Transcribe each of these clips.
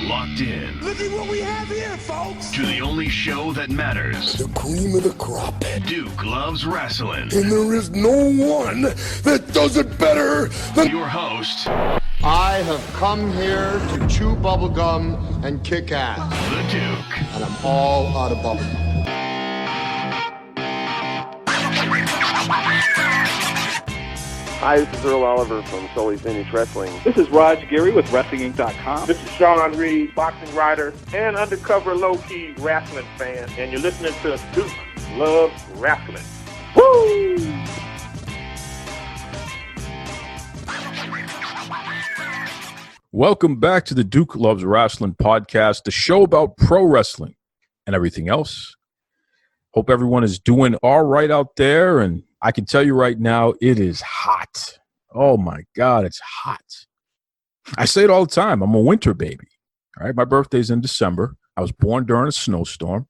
locked in. Look at what we have here, folks. To the only show that matters. The cream of the crop. Duke loves wrestling. And there is no one that does it better than your host. I have come here to chew bubblegum and kick ass. The Duke. And I'm all out of bubblegum. Hi, this is Earl Oliver from Sully's Vintage Wrestling. This is Raj Giri with WrestlingInc.com. This is Sean Reed, boxing writer and undercover low-key wrestling fan, and you're listening to Duke Loves Wrestling. Woo! Welcome back to the Duke Loves Wrestling podcast, the show about pro wrestling and everything else. Hope everyone is doing all right out there, and I can tell you right now, it is hot. Oh, my God, it's hot. I say it all the time. I'm a winter baby. All right, my birthday's in December. I was born during a snowstorm.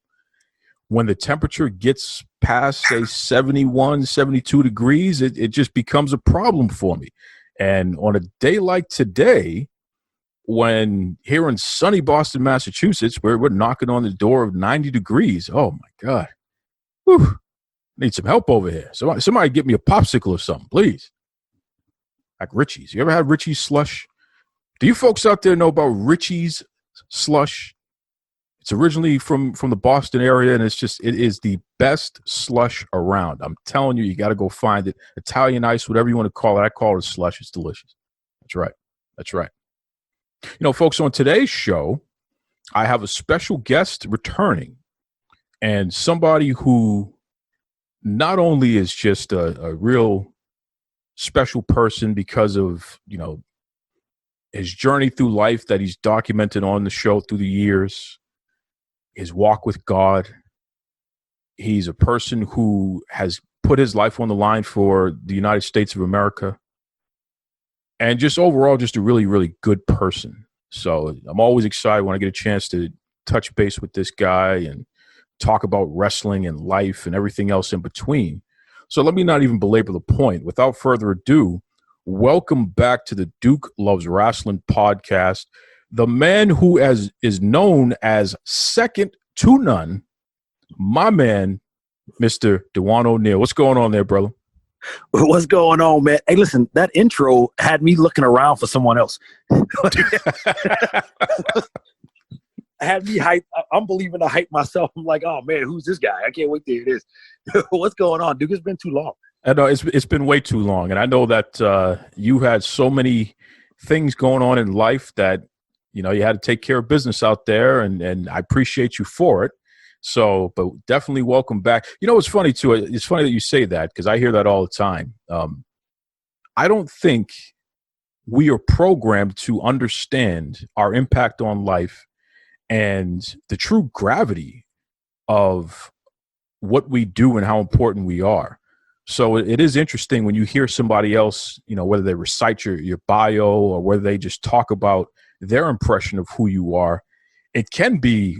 When the temperature gets past, say, 71, 72 degrees, it just becomes a problem for me. And on a day like today, when here in sunny Boston, Massachusetts, where we're knocking on the door of 90 degrees, oh, my God. Whew. Need some help over here. Somebody get me a popsicle or something, please. Like Richie's. You ever had Richie's slush? Do you folks out there know about Richie's slush? It's originally from the Boston area, and it is the best slush around. I'm telling you, you got to go find it. Italian ice, whatever you want to call it. I call it a slush. It's delicious. That's right. That's right. You know, folks, on today's show, I have a special guest returning, and somebody who not only is just a real special person because of, you know, his journey through life that he's documented on the show through the years, his walk with God. He's a person who has put his life on the line for the United States of America, and just overall, just a really, really good person. So I'm always excited when I get a chance to touch base with this guy and talk about wrestling and life and everything else in between. So let me not even belabor the point. Without further ado, welcome back to the Duke Loves Wrestling podcast. The man who is known as second to none, my man, Mr. Dejuan O'Neal. What's going on there, brother? What's going on, man? Hey, listen, that intro had me looking around for someone else. Had me hype. I'm believing to hype myself. I'm like, oh man, who's this guy? I can't wait to hear this. What's going on, Duke? It's been too long. I know it's been way too long, and I know that you had so many things going on in life that you had to take care of business out there, and I appreciate you for it. So, but definitely welcome back. You know, it's funny too. It's funny that you say that because I hear that all the time. I don't think we are programmed to understand our impact on life and the true gravity of what we do and how important we are. So it is interesting when you hear somebody else, whether they recite your bio or whether they just talk about their impression of who you are. It can be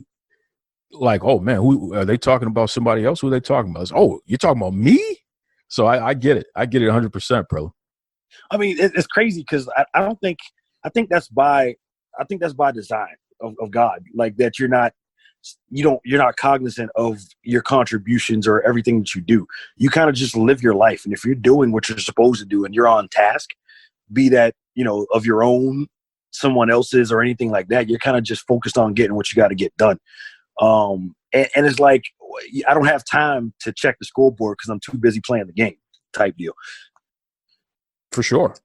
like, oh man, who are they talking about? Somebody else? Who are they talking about? It's, oh, you're talking about me? So I get it. I get it 100%, bro. I mean, it's crazy because I think that's by design of God, like that you're not cognizant of your contributions or everything that you do. You kind of just live your life. And if you're doing what you're supposed to do and you're on task, be that, of your own, someone else's or anything like that, you're kind of just focused on getting what you got to get done. And it's like, I don't have time to check the scoreboard because I'm too busy playing the game type deal. For sure.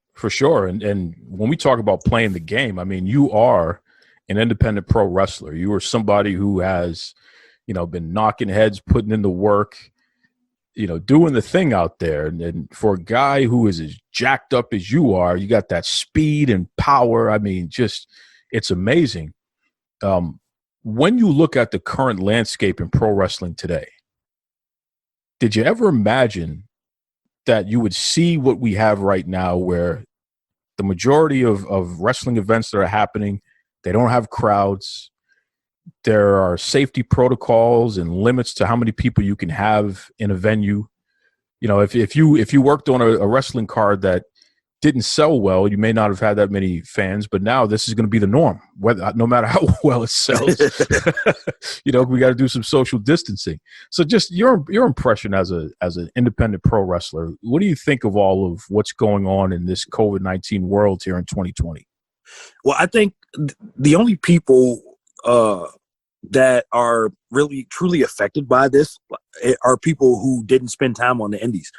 And when we talk about playing the game, I mean, you are an independent pro wrestler. You are somebody who has, been knocking heads, putting in the work, doing the thing out there. And for a guy who is as jacked up as you are, you got that speed and power. I mean, just, it's amazing. When you look at the current landscape in pro wrestling today, did you ever imagine that you would see what we have right now where the majority of wrestling events that are happening, they don't have crowds. There are safety protocols and limits to how many people you can have in a venue. If you worked on a wrestling card that didn't sell well, you may not have had that many fans, but now this is going to be the norm, whether no matter how well it sells. We got to do some social distancing. So just your impression as an independent pro wrestler, what do you think of all of what's going on in this COVID-19 world here in 2020? Well, I think the only people that are really truly affected by this are people who didn't spend time on the indies.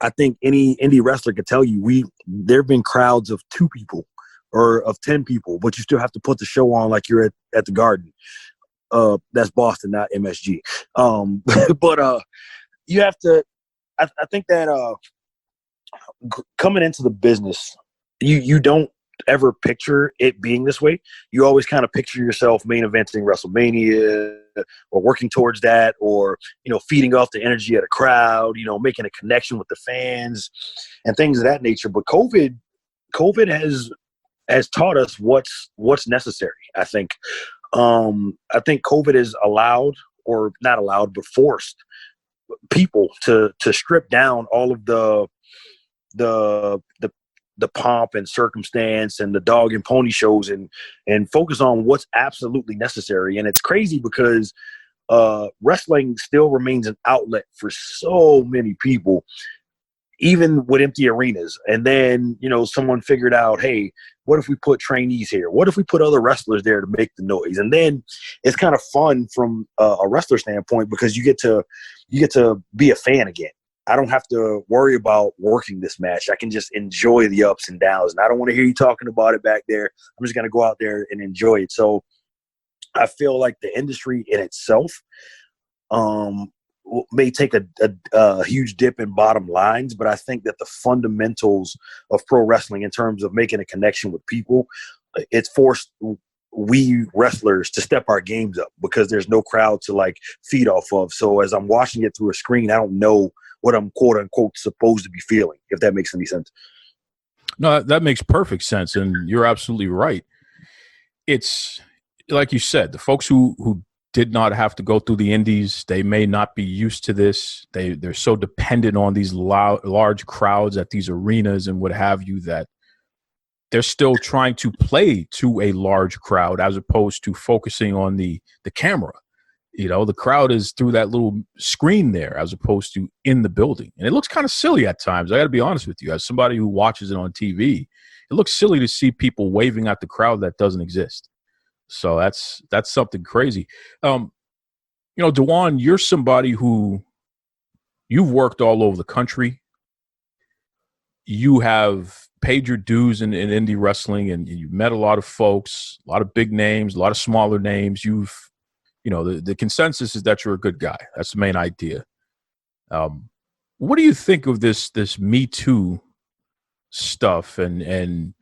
I think any indie wrestler could tell you there have been crowds of 2 people or of 10 people, but you still have to put the show on like you're at the Garden. That's Boston, not MSG. But you have to. I think that coming into the business, you don't ever picture it being this way. You always kind of picture yourself main eventing WrestleMania or working towards that, or feeding off the energy of the crowd, making a connection with the fans and things of that nature. But COVID has taught us what's necessary. I think COVID has allowed, or not allowed, but forced people to strip down all of the pomp and circumstance and the dog and pony shows and focus on what's absolutely necessary. And it's crazy because wrestling still remains an outlet for so many people, even with empty arenas. And then, someone figured out, hey, what if we put trainees here? What if we put other wrestlers there to make the noise? And then it's kind of fun from a wrestler standpoint because you get to be a fan again. I don't have to worry about working this match. I can just enjoy the ups and downs. And I don't want to hear you talking about it back there. I'm just going to go out there and enjoy it. So I feel like the industry in itself may take a huge dip in bottom lines, but I think that the fundamentals of pro wrestling in terms of making a connection with people, it's forced we wrestlers to step our games up because there's no crowd to feed off of. So as I'm watching it through a screen, I don't know what I'm quote unquote supposed to be feeling, if that makes any sense. No, that makes perfect sense. And you're absolutely right. It's like you said, the folks who did not have to go through the indies, they may not be used to this. They're so dependent on these large crowds at these arenas and what have you, that they're still trying to play to a large crowd as opposed to focusing on the camera. The crowd is through that little screen there as opposed to in the building. And it looks kind of silly at times. I got to be honest with you. As somebody who watches it on TV, it looks silly to see people waving at the crowd that doesn't exist. So that's something crazy. Dejuan, you're somebody who you've worked all over the country. You have paid your dues in indie wrestling, and you've met a lot of folks, a lot of big names, a lot of smaller names. The consensus is that you're a good guy. That's the main idea. What do you think of this Me Too stuff and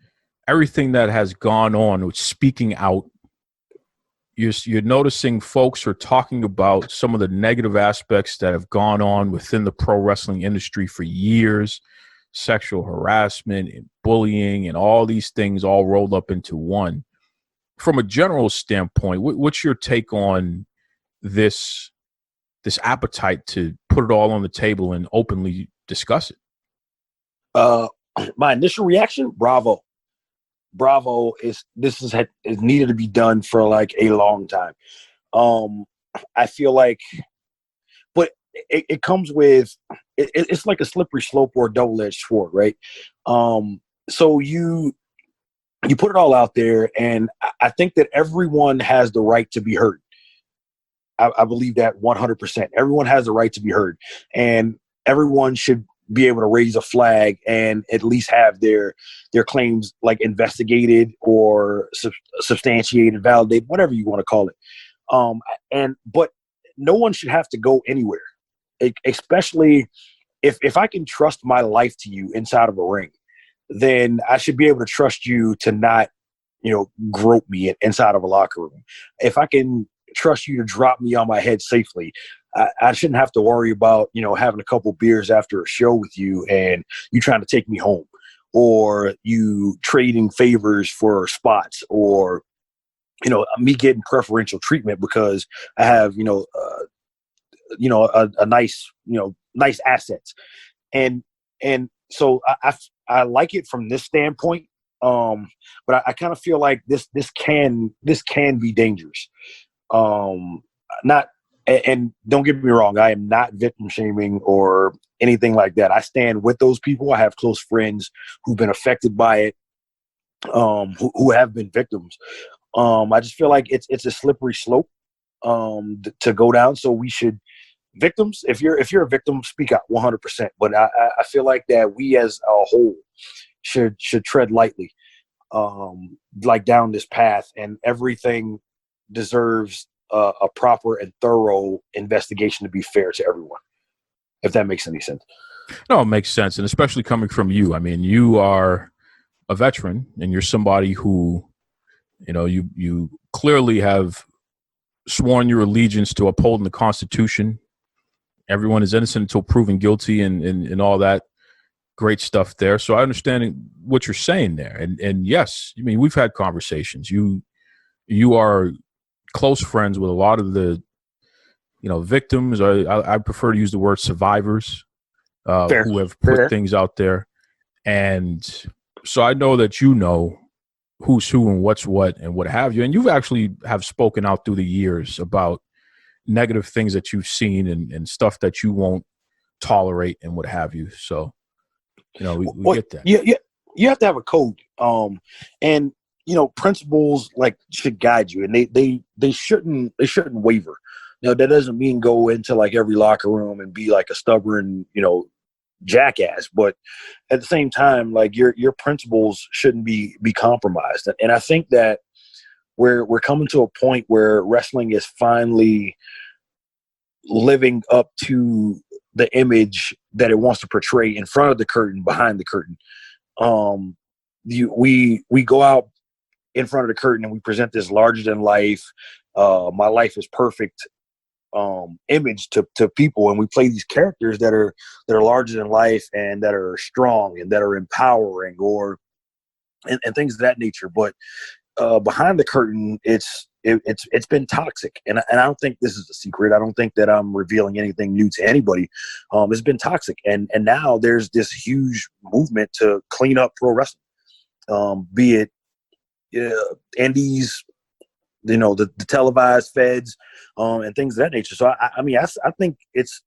everything that has gone on with speaking out? You're noticing folks are talking about some of the negative aspects that have gone on within the pro wrestling industry for years, sexual harassment and bullying and all these things all rolled up into one. From a general standpoint, what's your take on this appetite to put it all on the table and openly discuss it? My initial reaction, bravo. This is needed to be done for a long time. I feel like, but it comes with it's like a slippery slope or a double-edged sword, right? So you put it all out there, and I think that everyone has the right to be heard. I believe that 100%. Everyone has the right to be heard, and everyone should be able to raise a flag and at least have their claims investigated or substantiated, validated, whatever you want to call it. But no one should have to go anywhere, especially if I can trust my life to you inside of a ring, then I should be able to trust you to not, grope me inside of a locker room. If I can trust you to drop me on my head safely, I shouldn't have to worry about, having a couple beers after a show with you and you trying to take me home, or you trading favors for spots, or, me getting preferential treatment because I have, a nice, nice assets. And so I like it from this standpoint. But I kind of feel like this can be dangerous. Not and don't get me wrong, I am not victim shaming or anything like that. I stand with those people. I have close friends who've been affected by it, who have been victims. I just feel like it's a slippery slope to go down. So we should victims. If you're a victim, speak out 100%. But I feel like that we as a whole should tread lightly, like down this path, and everything deserves a proper and thorough investigation to be fair to everyone, if that makes any sense. No, it makes sense. And especially coming from you. I mean, you are a veteran and you're somebody who, you clearly have sworn your allegiance to upholding the Constitution. Everyone is innocent until proven guilty and all that great stuff there. So I understand what you're saying there. And yes, I mean, we've had conversations. You are close friends with a lot of the, victims. I prefer to use the word survivors who have put things out there. And so I know that who's who and what's what and what have you. And you've actually have spoken out through the years about negative things that you've seen and stuff that you won't tolerate and what have you. So, we get that. Yeah. You have to have a code. And principles like should guide you, and they shouldn't waver. That doesn't mean go into like every locker room and be like a stubborn, jackass. But at the same time, like your principles shouldn't be compromised. And I think that we're coming to a point where wrestling is finally living up to the image that it wants to portray in front of the curtain, behind the curtain. We go out in front of the curtain and we present this larger than life, my life is perfect image to people, and we play these characters that are larger than life and that are strong and that are empowering and things of that nature. But behind the curtain, it's been toxic, and I don't think this is a secret. I don't think that I'm revealing anything new to anybody. It's been toxic, and now there's this huge movement to clean up pro wrestling, be it indies, the televised feds, and things of that nature. So I think it's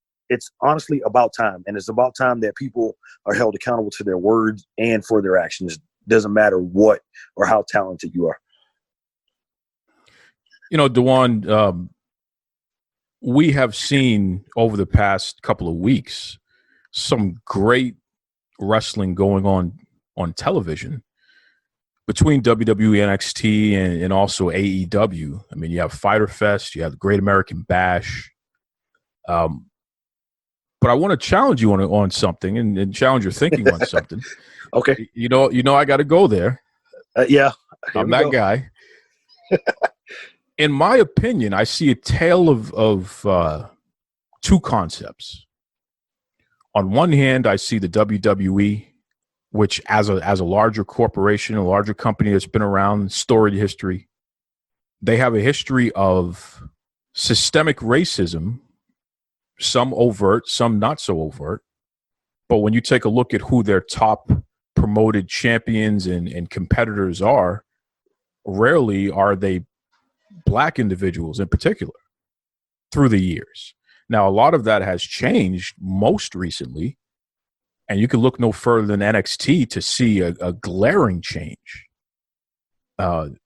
honestly about time, and it's about time that people are held accountable to their words and for their actions. Doesn't matter what or how talented you are. Dejuan, we have seen over the past couple of weeks some great wrestling going on television between WWE, NXT, and also AEW. I mean, you have Fyter Fest, you have the Great American Bash. But I want to challenge you on something and challenge your thinking on something. Okay. I got to go there. Yeah. I'm that guy. In my opinion, I see a tale of two concepts. On one hand, I see the WWE, which as a larger corporation, a larger company that's been around, storied history, they have a history of systemic racism, some overt, some not so overt. But when you take a look at who their top promoted champions and competitors are, rarely are they Black individuals in particular through the years. Now, a lot of that has changed most recently, and you can look no further than NXT to see a glaring change of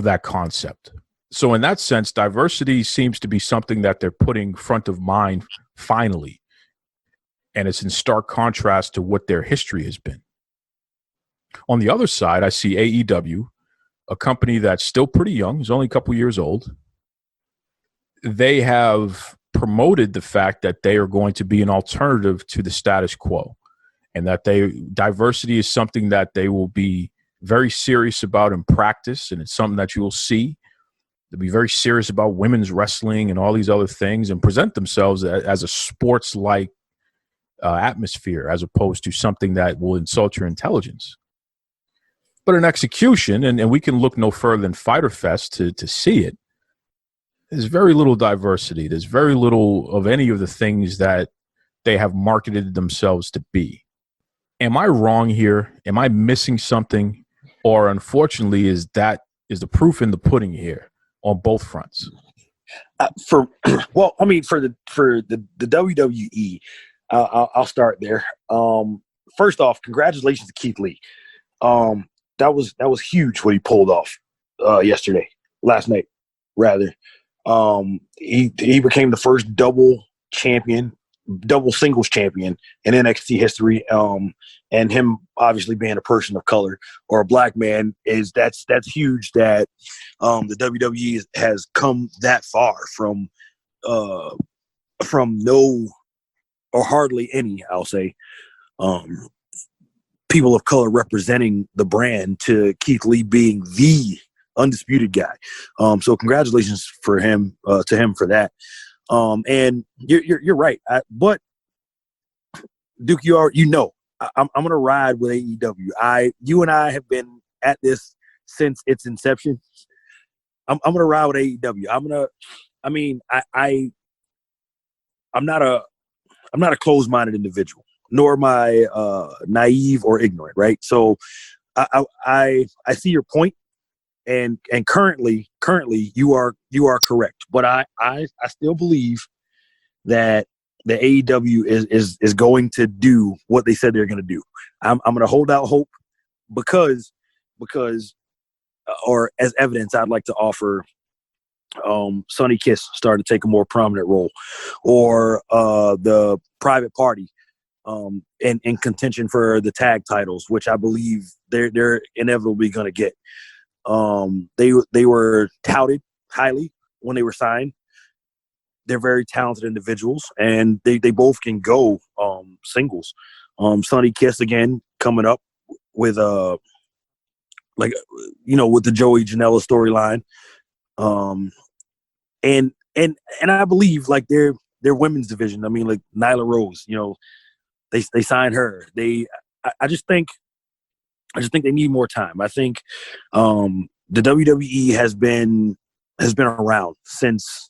that concept. So in that sense, diversity seems to be something that they're putting front of mind finally, and it's in stark contrast to what their history has been. On the other side, I see AEW, a company that's still pretty young, is only a couple years old. They have promoted the fact that they are going to be an alternative to the status quo, and that diversity is something that they will be very serious about in practice, and it's something that you will see. They'll be very serious about women's wrestling and all these other things, and present themselves as a sports-like atmosphere, as opposed to something that will insult your intelligence. But in execution, and we can look no further than Fyter Fest to see it, there's very little diversity. There's very little of any of the things that they have marketed themselves to be. Am I wrong here? Am I missing something? Or unfortunately, is the proof in the pudding here on both fronts? For the WWE, I'll start there. First off, congratulations to Keith Lee. That was huge what he pulled off last night rather. He became the first double singles champion in NXT history. And him obviously being a person of color or a black man that's huge that the WWE has come that far from no or hardly any, I'll say, people of color representing the brand to Keith Lee being the undisputed guy. So congratulations to him for that. And you're right. But Duke, I'm going to ride with AEW. You and I have been at this since its inception. I'm going to ride with AEW. I'm not a closed-minded individual, nor am I naive or ignorant, right? So I see your point, and currently you are correct. But I still believe that the AEW is going to do what they said they're going to do. I'm going to hold out hope because or as evidence, I'd like to offer Sonny Kiss started to take a more prominent role, or the Private Party in contention for the tag titles, which I believe they're inevitably going to get. They were touted highly when they were signed. They're very talented individuals, and they both can go singles. Sonny Kiss again coming up with with the Joey Janela storyline. And I believe like their women's division. I mean, like Nyla Rose, they signed her. I just think they need more time. I think the WWE has been around since,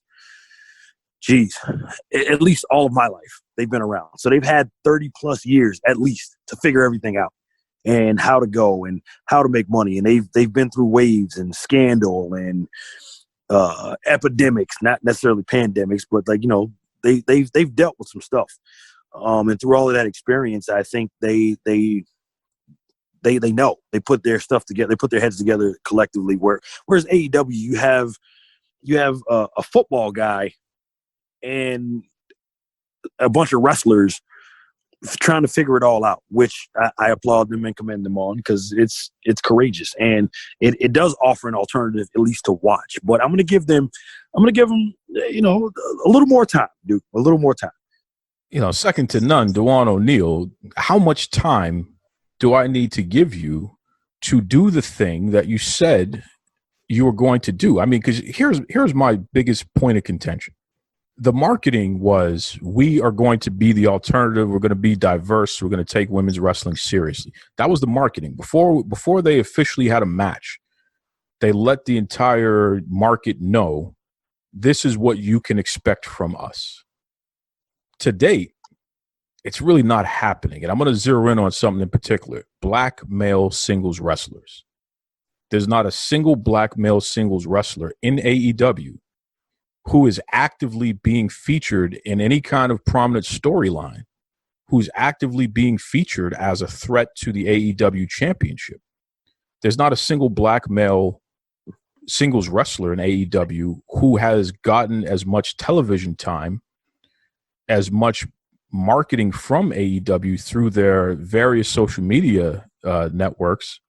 at least all of my life. They've been around, so they've had 30 plus years at least to figure everything out and how to go and how to make money. And they've been through waves and scandal and epidemics, not necessarily pandemics, but they've dealt with some stuff. And through all of that experience, I think they know. They put their stuff together. They put their heads together collectively. Whereas AEW, you have a football guy and a bunch of wrestlers trying to figure it all out, which I applaud them and commend them on, because it's courageous, and it does offer an alternative at least to watch. But I'm going to give them a little more time, Duke, a little more time. Second to none, Dejuan O'Neal. How much time do I need to give you to do the thing that you said you were going to do? I mean, because here's my biggest point of contention. The marketing was, we are going to be the alternative. We're going to be diverse. We're going to take women's wrestling seriously. That was the marketing. Before they officially had a match, they let the entire market know, this is what you can expect from us. To date, it's really not happening. And I'm going to zero in on something in particular. Black male singles wrestlers. There's not a single black male singles wrestler in AEW who is actively being featured in any kind of prominent storyline, who's actively being featured as a threat to the AEW championship. There's not a single black male singles wrestler in AEW who has gotten as much television time, as much marketing from AEW through their various social media networks.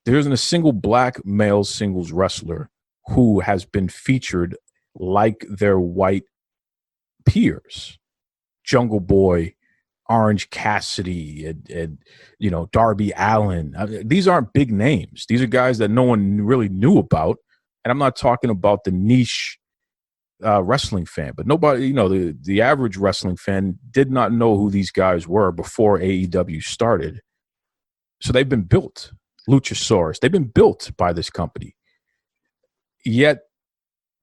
There isn't a single black male singles wrestler who has been featured like their white peers. Jungle Boy, Orange Cassidy, and Darby Allin. These aren't big names. These are guys that no one really knew about. And I'm not talking about the niche wrestling fan, but nobody, the average wrestling fan did not know who these guys were before AEW started. So they've been built. Luchasaurus, they've been built by this company. Yet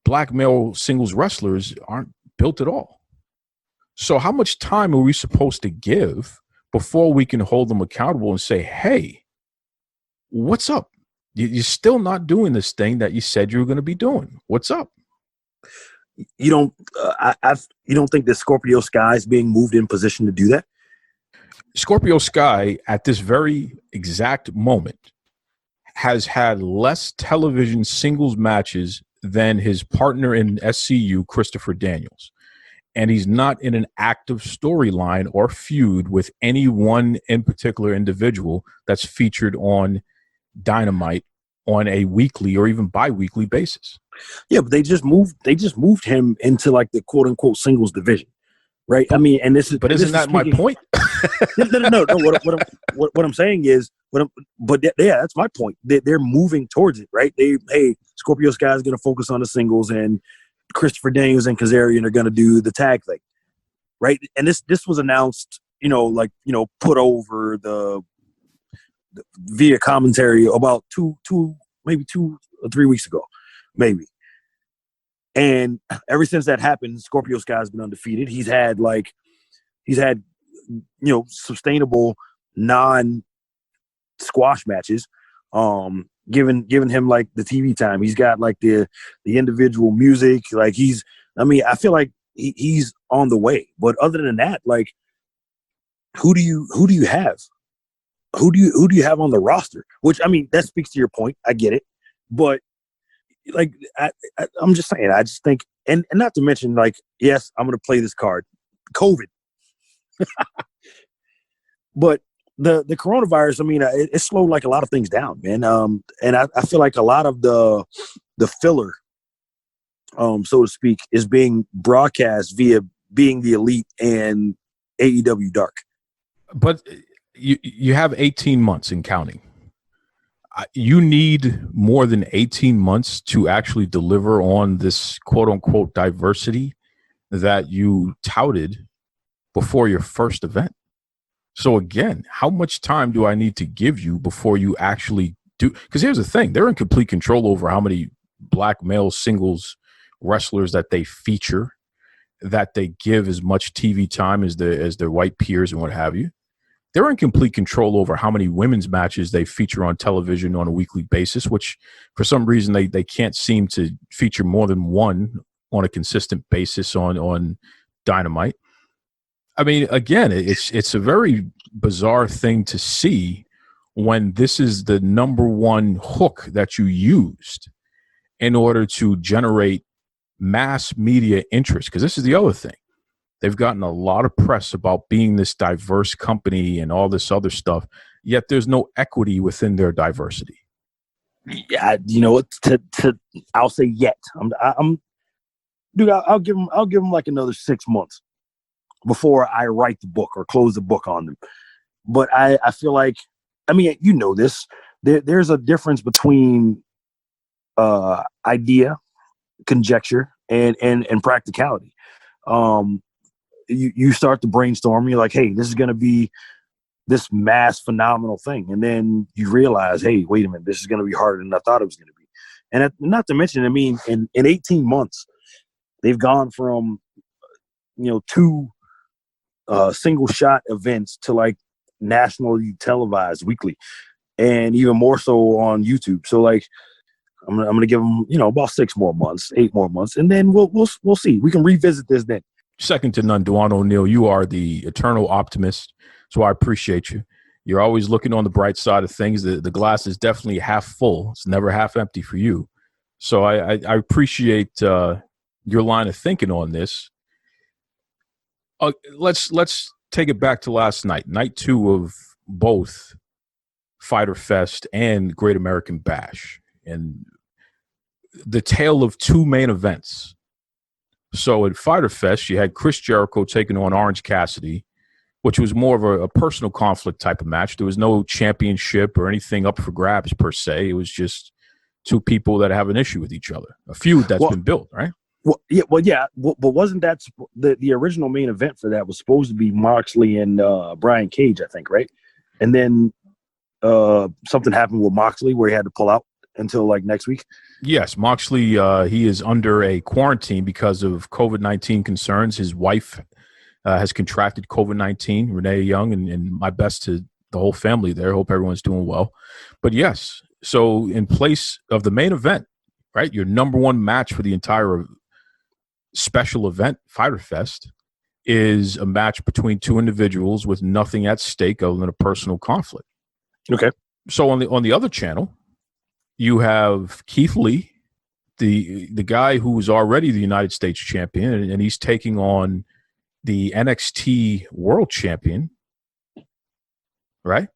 black male singles wrestlers aren't built at all. So how much time are we supposed to give before we can hold them accountable and say, hey, what's up? You're still not doing this thing that you said you were going to be doing. What's up? You don't you don't think that Scorpio Sky is being moved in position to do that? Scorpio Sky at this very exact moment has had less television singles matches than his partner in SCU, Christopher Daniels. And he's not in an active storyline or feud with any one in particular individual that's featured on Dynamite on a weekly or even bi-weekly basis. Yeah, but they just moved him into like the quote unquote singles division, right? I mean, and this is, but isn't that my point? No. What I'm saying is, that's my point. They're moving towards it, right? Scorpio Sky is going to focus on the singles, and Christopher Daniels and Kazarian are going to do the tag thing, right? And this was announced, put over the via commentary about maybe 2 or 3 weeks ago, maybe. And ever since that happened, Scorpio Sky has been undefeated. He's had sustainable non-squash matches, giving him like the TV time. He's got like the individual music. Like I feel like he's on the way. But other than that, like, who do you have? Who do you have on the roster? Which, I mean, that speaks to your point. I get it. But like, I'm just saying, I just think, and not to mention, like, yes, I'm going to play this card, COVID. But the coronavirus, I mean, it slowed like a lot of things down, man. And I feel like a lot of the filler, so to speak, is being broadcast via Being the Elite and AEW Dark. But you have 18 months and counting. You need more than 18 months to actually deliver on this quote unquote diversity that you touted before your first event. So again, how much time do I need to give you before you actually do? Because here's the thing, they're in complete control over how many black male singles wrestlers that they feature, that they give as much TV time as their white peers and what have you. They're in complete control over how many women's matches they feature on television on a weekly basis, which for some reason they can't seem to feature more than one on a consistent basis on Dynamite. I mean, again, it's a very bizarre thing to see when this is the number one hook that you used in order to generate mass media interest. Because this is the other thing. They've gotten a lot of press about being this diverse company and all this other stuff, yet there's no equity within their diversity. Yeah, I'll say yet. I'll give them like another 6 months before I write the book or close the book on them. But I feel like, I mean, you know this. There's a difference between idea, conjecture, and practicality. You start to brainstorm. You're like, hey, this is going to be this mass phenomenal thing. And then you realize, hey, wait a minute, this is going to be harder than I thought it was going to be. And not to mention, I mean, in 18 months, they've gone from, 2 single shot events to like nationally televised weekly, and even more so on YouTube. So like, I'm going to give them, about 6 more months, 8 more months. And then we'll see. We can revisit this then. Second to none, Dejuan O'Neal, you are the eternal optimist, so I appreciate you. You're always looking on the bright side of things. The glass is definitely half full. It's never half empty for you. So I appreciate your line of thinking on this. Let's take it back to last night, night 2 of both Fyter Fest and Great American Bash, and the tale of 2 main events. So at Fyter Fest, you had Chris Jericho taking on Orange Cassidy, which was more of a personal conflict type of match. There was no championship or anything up for grabs per se. It was just 2 people that have an issue with each other, a feud that's been built, right? Well, yeah. But wasn't that the original main event for that was supposed to be Moxley and Brian Cage, I think, right? And then something happened with Moxley where he had to pull out until like next week. Yes, Moxley, he is under a quarantine because of COVID-19 concerns. His wife has contracted COVID-19. Renee Young, and my best to the whole family there. Hope everyone's doing well. But yes, so in place of the main event, right, your number one match for the entire special event, Fighter Fest, is a match between two individuals with nothing at stake other than a personal conflict. Okay. So on the other channel, you have Keith Lee, the guy who was already the United States champion, and he's taking on the NXT World Champion, right?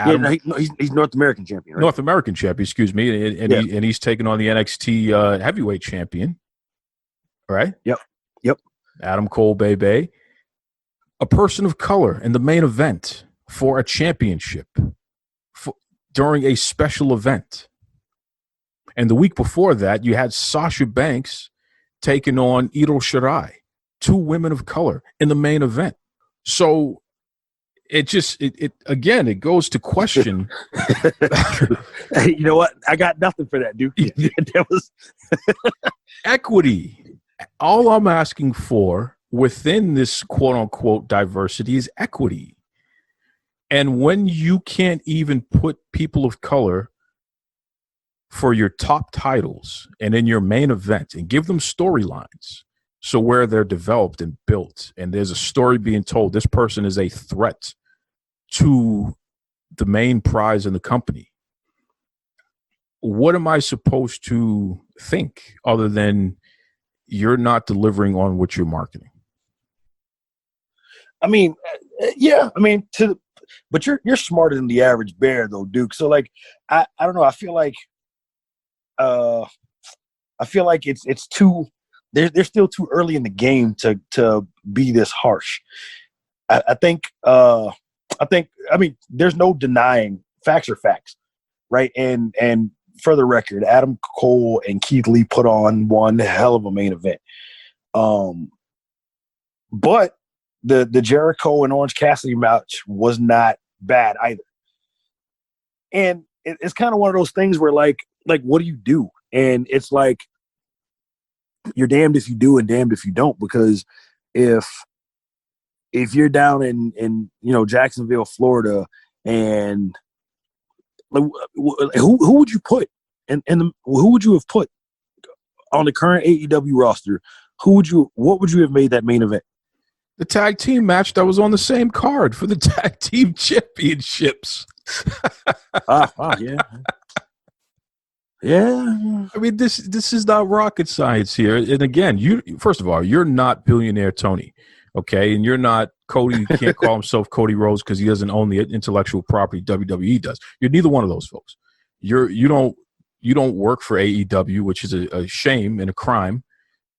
He's North American champion, right? North American champion, excuse me, and he's taking on the NXT heavyweight champion, right? Yep. Adam Cole, baby, a person of color in the main event for a championship during a special event. And the week before that, you had Sasha Banks taking on Io Shirai, two women of color in the main event. So it goes to question. Hey, you know what? I got nothing for that, Duke. That was equity. All I'm asking for within this quote unquote diversity is equity. And when you can't even put people of color for your top titles and in your main event and give them storylines, so where they're developed and built and there's a story being told, this person is a threat to the main prize in the company, what am I supposed to think other than you're not delivering on what you're marketing? I mean, yeah. I mean, but you're smarter than the average bear, though, Duke. So, like, I don't know. I feel like it's too. They're still too early in the game to be this harsh. I think. I mean, there's no denying facts are facts, right? And for the record, Adam Cole and Keith Lee put on one hell of a main event. But the Jericho and Orange Cassidy match was not bad either. And it's kind of one of those things where like what do you do? And it's like you're damned if you do and damned if you don't, because if you're down in Jacksonville, Florida, and who would you put and who would you have put on the current AEW roster? What would you have made that main event? The tag team match that was on the same card for the tag team championships. Yeah. Yeah. I mean, this is not rocket science here. And again, first of all, you're not billionaire Tony, okay? And you're not Cody. You can't call himself Cody Rhodes because he doesn't own the intellectual property WWE does. You're neither one of those folks. You don't work for AEW, which is a shame and a crime,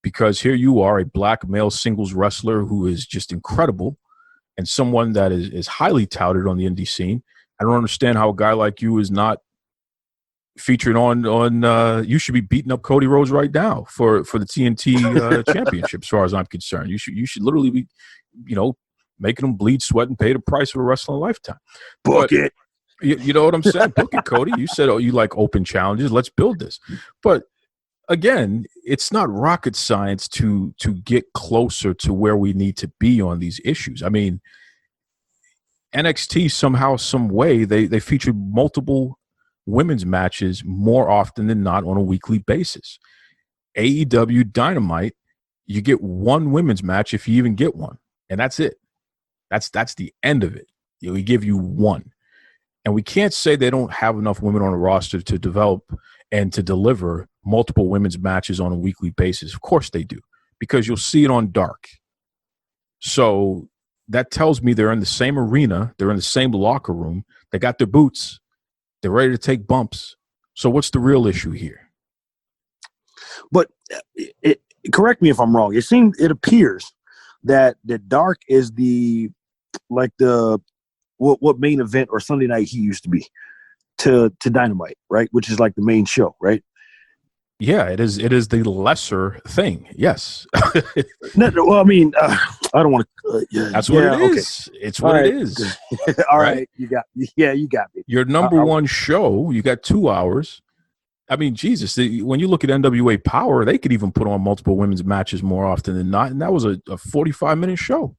because here you are, a black male singles wrestler who is just incredible and someone that is highly touted on the indie scene. I don't understand how a guy like you is not featured on you should be beating up Cody Rhodes right now for the TNT championship, as far as I'm concerned. You should literally be, making them bleed, sweat, and pay the price of a wrestling lifetime. Book it. You know what I'm saying? Book it, Cody. You said, you like open challenges. Let's build this. But again, it's not rocket science to get closer to where we need to be on these issues. I mean, NXT somehow, some way, they featured multiple women's matches more often than not on a weekly basis. AEW Dynamite, you get one women's match if you even get one, and that's it. That's the end of it. We give you one. And we can't say they don't have enough women on the roster to develop and to deliver multiple women's matches on a weekly basis. Of course they do, because you'll see it on Dark. So that tells me they're in the same arena. They're in the same locker room. They got their boots. They're ready to take bumps. So what's the real issue here? But correct me if I'm wrong. It appears that Dark is what main event or Sunday Night Heat used to be to Dynamite, right? Which is like the main show, right? Yeah, it is. It is the lesser thing. Yes. No, well, I mean, I don't want to. That's what it is. Okay. It's what it is. All right, you got me. Yeah, you got me. Your number one show. You got 2 hours. I mean, Jesus, when you look at NWA Power, they could even put on multiple women's matches more often than not, and that was a 45-minute show.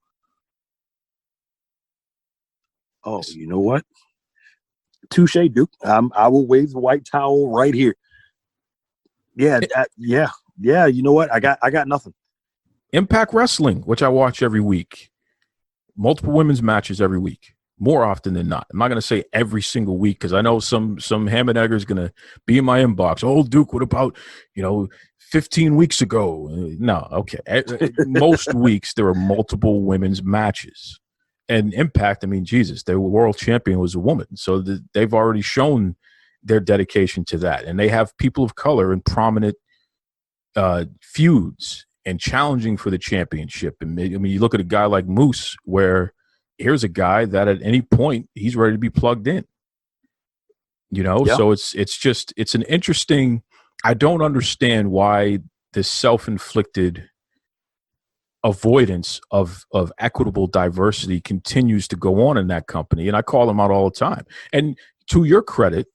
Oh, you know what? Touche, Duke. I will wave the white towel right here. Yeah, yeah. You know what? I got nothing. Impact Wrestling, which I watch every week, multiple women's matches every week, more often than not. I'm not going to say every single week because I know some ham and egger is going to be in my inbox. Oh, Duke, what about 15 weeks ago? No, okay. Most weeks there are multiple women's matches. And Impact, I mean, Jesus, their world champion was a woman. So they've already shown their dedication to that. And they have people of color in prominent feuds and challenging for the championship. And I mean, you look at a guy like Moose, where here's a guy that at any point he's ready to be plugged in. So it's an interesting. I don't understand why this self-inflicted avoidance of equitable diversity continues to go on in that company. And I call them out all the time. And to your credit,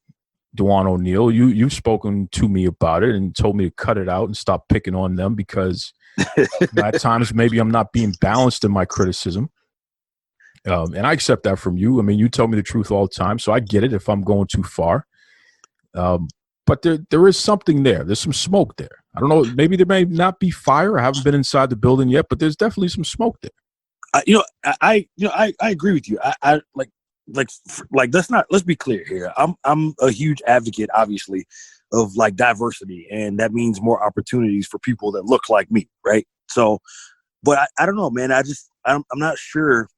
Dejuan O'Neal, you've spoken to me about it and told me to cut it out and stop picking on them because at times maybe I'm not being balanced in my criticism. And I accept that from you. I mean, you tell me the truth all the time, so I get it if I'm going too far. But there is something there. There's some smoke there. I don't know. Maybe there may not be fire. I haven't been inside the building yet, but there's definitely some smoke there. I agree with you. I let's be clear here. I'm a huge advocate, obviously, of like diversity, and that means more opportunities for people that look like me, right? So, but I don't know, man. I'm not sure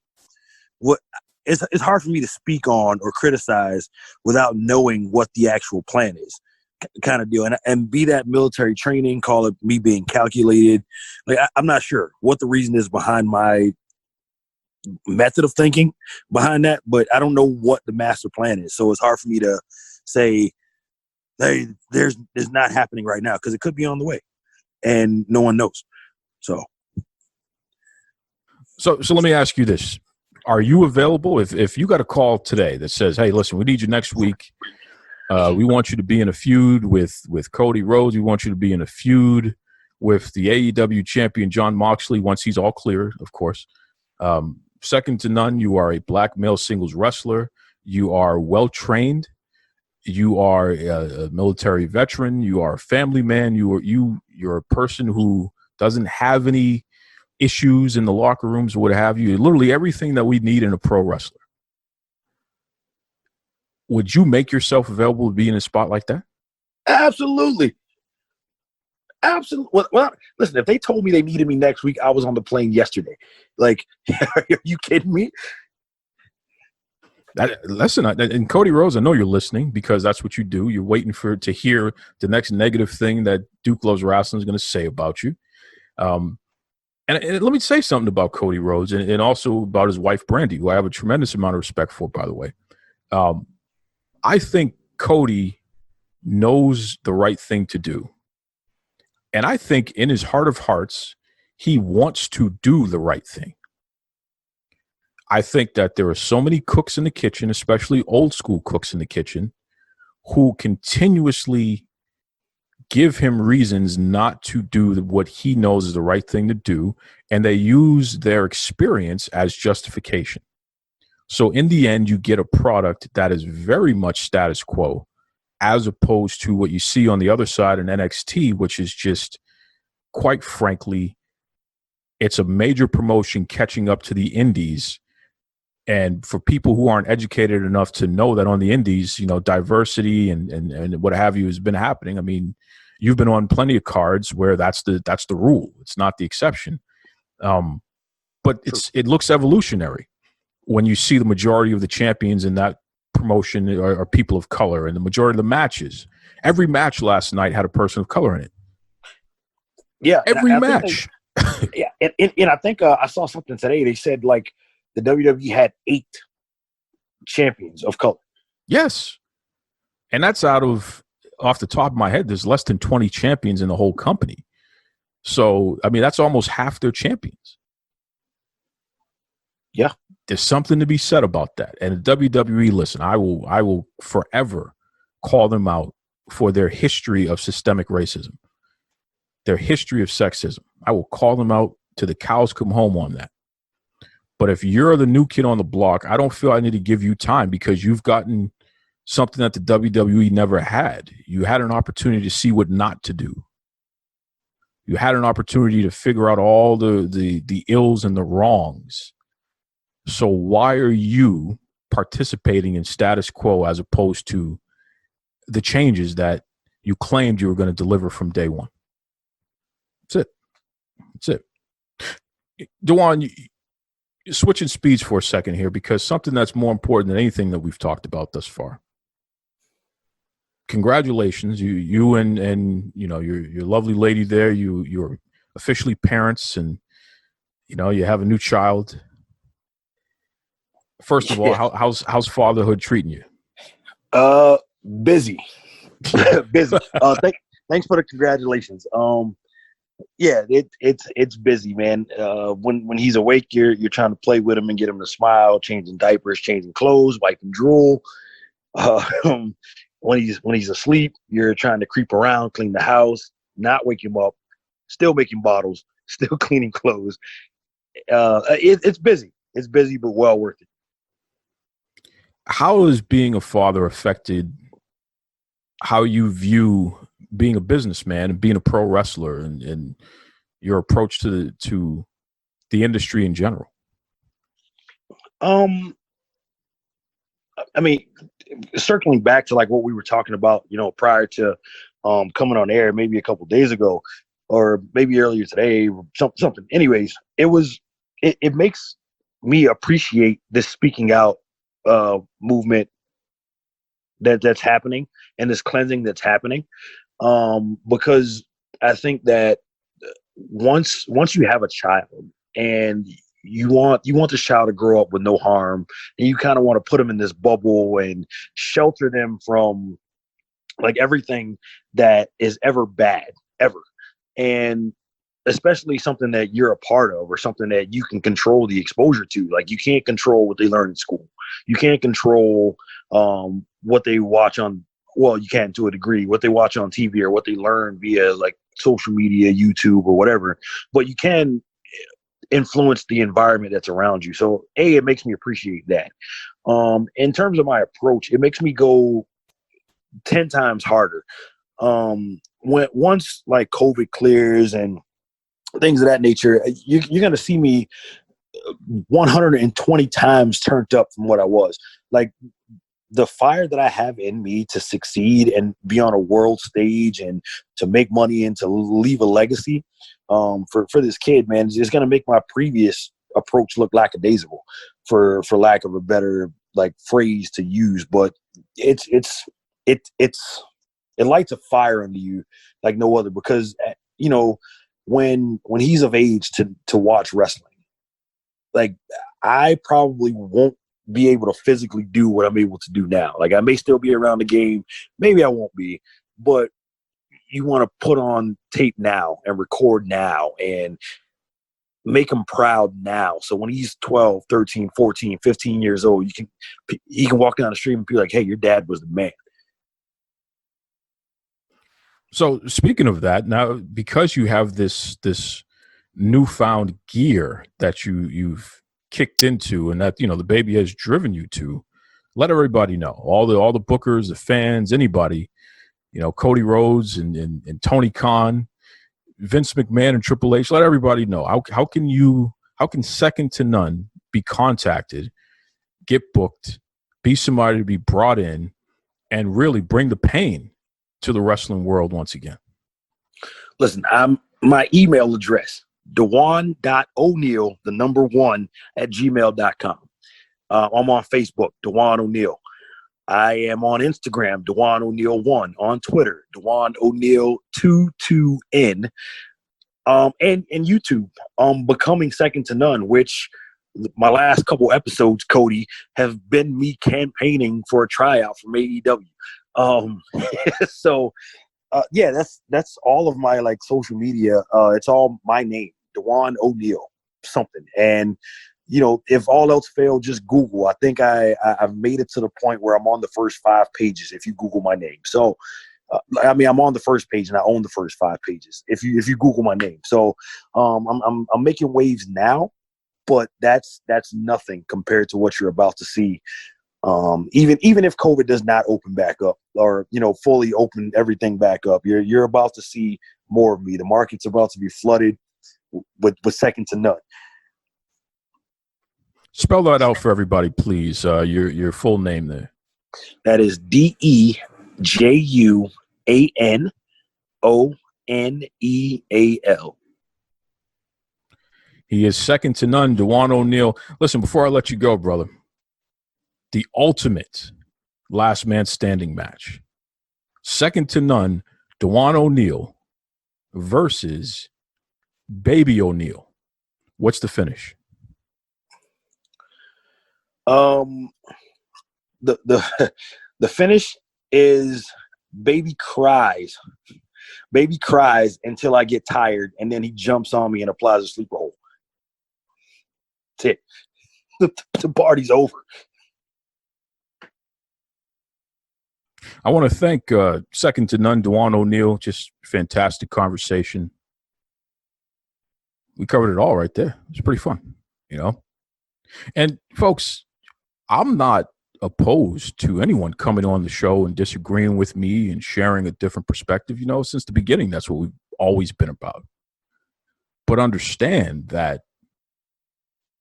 what. It's hard for me to speak on or criticize without knowing what the actual plan is, kind of deal. And be that military training, call it me being calculated. Like I'm not sure what the reason is behind my method of thinking behind that, but I don't know what the master plan is. So it's hard for me to say, hey, there's not happening right now, because it could be on the way and no one knows. So let me ask you this. Are you available if you got a call today that says, hey, listen, we need you next week. We want you to be in a feud with Cody Rhodes. We want you to be in a feud with the AEW champion Jon Moxley once he's all clear, of course. Second to none, you are a black male singles wrestler. You are well-trained. You are a military veteran. You are a family man. You're a person who doesn't have any issues in the locker rooms or what have you. Literally everything that we need in a pro wrestler. Would you make yourself available to be in a spot like that? Absolutely. Well, listen, if they told me they needed me next week, I was on the plane yesterday. Like, are you kidding me? Listen, and Cody Rhodes, I know you're listening because that's what you do. You're waiting to hear the next negative thing that Duke Loves Wrestling is going to say about you. And let me say something about Cody Rhodes and also about his wife, Brandy, who I have a tremendous amount of respect for, by the way. I think Cody knows the right thing to do. And I think in his heart of hearts, he wants to do the right thing. I think that there are so many cooks in the kitchen, especially old school cooks in the kitchen, who continuously give him reasons not to do what he knows is the right thing to do, and they use their experience as justification. So in the end, you get a product that is very much status quo, as opposed to what you see on the other side in NXT, which is just, quite frankly, it's a major promotion catching up to the indies. And for people who aren't educated enough to know that on the indies, diversity and what have you has been happening. I mean, you've been on plenty of cards where that's the rule. It's not the exception. But it looks evolutionary when you see the majority of the champions in that promotion are people of color, and the majority of the matches. Every match last night had a person of color in it. Yeah, every match. And I think I saw something today. They said like the WWE had 8 champions of color. Yes, and that's off the top of my head. There's less than 20 champions in the whole company. So I mean, that's almost half their champions. Yeah. There's something to be said about that. And the WWE, listen, I will forever call them out for their history of systemic racism, their history of sexism. I will call them out till the cows come home on that. But if you're the new kid on the block, I don't feel I need to give you time because you've gotten something that the WWE never had. You had an opportunity to see what not to do. You had an opportunity to figure out all the ills and the wrongs. So why are you participating in status quo as opposed to the changes that you claimed you were going to deliver from day one? That's it. Dejuan, switching speeds for a second here, because something that's more important than anything that we've talked about thus far. Congratulations, you and you know your lovely lady there. You're officially parents, and you know you have a new child. First of all, how's fatherhood treating you? Busy. Busy. Thanks for the congratulations. Yeah, it's busy, man. When he's awake, you're trying to play with him and get him to smile, changing diapers, changing clothes, wiping drool. When he's asleep, you're trying to creep around, clean the house, not wake him up, still making bottles, still cleaning clothes. It's busy. It's busy, but well worth it. How has being a father affected how you view being a businessman and being a pro wrestler and your approach to the industry in general? I mean, circling back to like what we were talking about, you know, prior to coming on air, maybe a couple days ago, or maybe earlier today, something. Anyways, it makes me appreciate this speaking out movement that's happening and this cleansing that's happening, because I think that once you have a child and you want the child to grow up with no harm, and you kind of want to put them in this bubble and shelter them from like everything that is ever bad ever, and especially something that you're a part of or something that you can control the exposure to. Like you can't control what they learn in school. You can't control what they watch on, well, you can to a degree, what they watch on TV or what they learn via like social media, YouTube or whatever, but you can influence the environment that's around you. So it makes me appreciate that. In terms of my approach, it makes me go 10 times harder. Once like COVID clears and things of that nature, you're going to see me 120 times turned up from what I was. Like the fire that I have in me to succeed and be on a world stage and to make money and to leave a legacy for this kid, man, it's going to make my previous approach look lackadaisical, for lack of a better like phrase to use. But it lights a fire under you like no other, because you know when he's of age to watch wrestling, like I probably won't be able to physically do what I'm able to do now. Like I may still be around the game, maybe I won't be, but you want to put on tape now and record now and make him proud now. So when he's 12, 13, 14, 15 years old, he can walk down the street and be like, hey, your dad was the man. So speaking of that, now because you have this newfound gear that you've kicked into and that, you know, the baby has driven you to, let everybody know, all the bookers, the fans, anybody, you know, Cody Rhodes and Tony Khan, Vince McMahon and Triple H, let everybody know how can second to none be contacted, get booked, be somebody to be brought in and really bring the pain to the wrestling world once again? Listen, my email address, Dejuan.O'Neal, 1 @gmail.com. I'm on Facebook, Dejuan O'Neal. I am on Instagram, Dejuan O'Neal 1, on Twitter, Dejuan O'Neal 22N, and YouTube, Becoming Second to None, which my last couple episodes, Cody, have been me campaigning for a tryout from AEW. So yeah, that's all of my like social media. It's all my name, Dejuan O'Neal something. And you know, if all else failed, just Google. I think I've made it to the point where I'm on the first 5 pages if you Google my name. So I mean, I'm on the first page and I own the first 5 pages. If you Google my name, so I'm making waves now, but that's nothing compared to what you're about to see. Even if COVID does not open back up, or fully open everything back up, you're about to see more of me. The market's about to be flooded with second to none. Spell that out for everybody, please. Your full name there. That is DejuanOneal. He is second to none, Dejuan O'Neal. Listen, before I let you go, brother, the ultimate last man standing match. Second to none, Dejuan O'Neal versus Baby O'Neal. What's the finish? The finish is Baby cries until I get tired, and then he jumps on me and applies a sleeper hold. That's it. The party's over. I want to thank second to none, Dejuan O'Neal. Just fantastic conversation. We covered it all right there. It's pretty fun, And folks, I'm not opposed to anyone coming on the show and disagreeing with me and sharing a different perspective. Since the beginning, that's what we've always been about. But understand that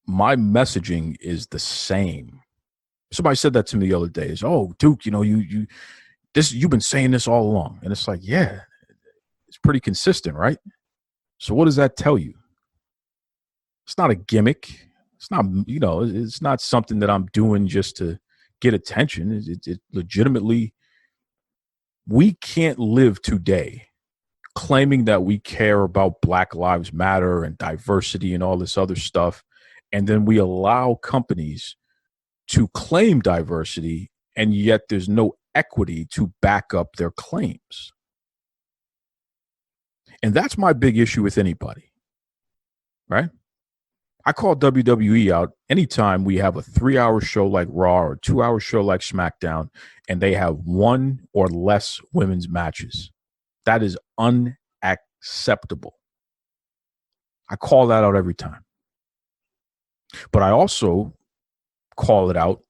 my messaging is the same. Somebody said that to me the other day. Is, oh, Duke, you've been saying this all along. And it's like, yeah, it's pretty consistent, right? So what does that tell you? It's not a gimmick. It's not, it's not something that I'm doing just to get attention. It legitimately, we can't live today claiming that we care about Black Lives Matter and diversity and all this other stuff, and then we allow companies to claim diversity, and yet there's no equity to back up their claims. And that's my big issue with anybody, right? I call WWE out anytime we have a 3-hour show like Raw or a 2-hour show like SmackDown, and they have 1 or less women's matches. That is unacceptable. I call that out every time. But I also call it out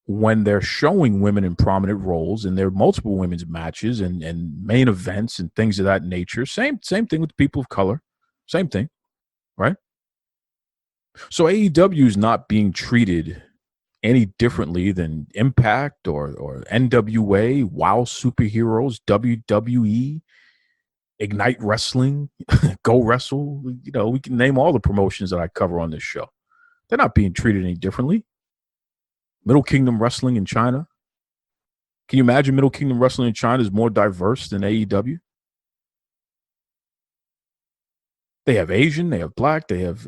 when they're showing women in prominent roles and there are multiple women's matches and main events and things of that nature. Same thing with people of color. Same thing, right? So AEW is not being treated any differently than Impact or NWA, WOW Superheroes, WWE, Ignite Wrestling, Go Wrestle. We can name all the promotions that I cover on this show. They're not being treated any differently. Middle Kingdom Wrestling in China. Can you imagine Middle Kingdom Wrestling in China is more diverse than AEW? They have Asian, they have Black, they have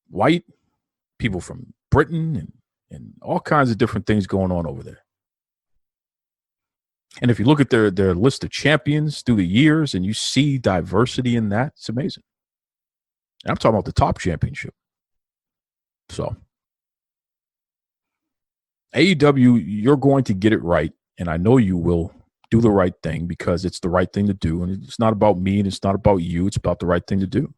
white, people from Britain, and all kinds of different things going on over there. And if you look at their list of champions through the years and you see diversity in that, it's amazing. And I'm talking about the top championship. So AEW, you're going to get it right, and I know you will do the right thing because it's the right thing to do, and it's not about me and it's not about you. It's about the right thing to do.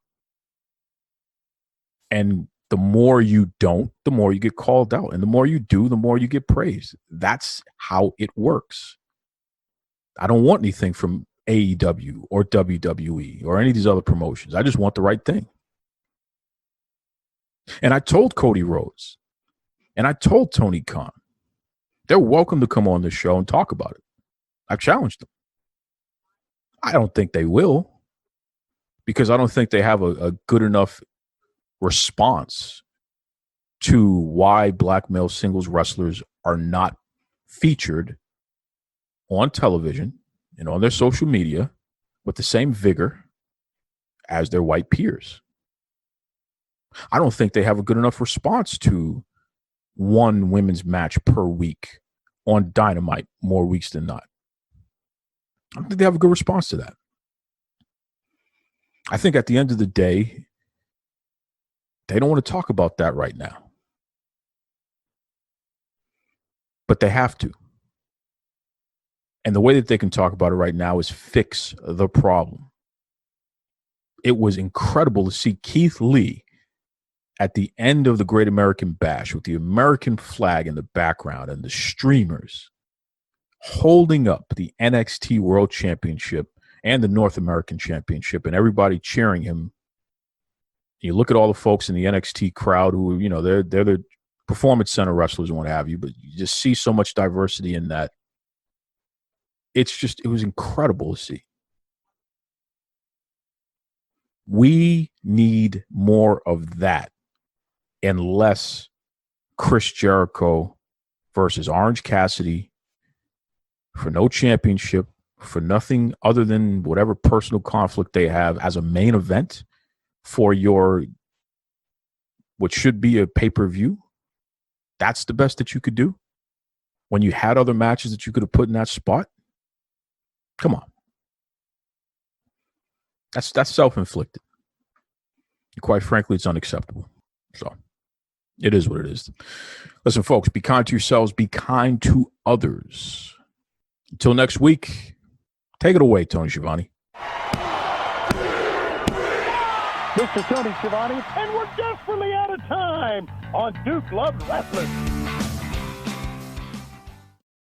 And the more you don't, the more you get called out, and the more you do, the more you get praised. That's how it works. I don't want anything from AEW or WWE or any of these other promotions. I just want the right thing. And I told Cody Rhodes and I told Tony Khan, they're welcome to come on this show and talk about it. I've challenged them. I don't think they will, because I don't think they have a good enough response to why black male singles wrestlers are not featured on television and on their social media with the same vigor as their white peers. I don't think they have a good enough response to one women's match per week on Dynamite more weeks than not. I don't think they have a good response to that. I think at the end of the day, they don't want to talk about that right now. But they have to. And the way that they can talk about it right now is fix the problem. It was incredible to see Keith Lee at the end of the Great American Bash with the American flag in the background and the streamers holding up the NXT World Championship and the North American Championship and everybody cheering him. You look at all the folks in the NXT crowd who, you know, they're the Performance Center wrestlers and what have you, but you just see so much diversity in that. It was incredible to see. We need more of that and less Chris Jericho versus Orange Cassidy for no championship, for nothing other than whatever personal conflict they have as a main event for your what should be a pay-per-view. That's the best that you could do when you had other matches that you could have put in that spot. Come on. That's self-inflicted. And quite frankly, it's unacceptable. So it is what it is. Listen, folks, be kind to yourselves, be kind to others. Until next week, take it away, Tony Schiavone. This is Tony Schiavone, and we're desperately out of time on Duke Loves Wrestling.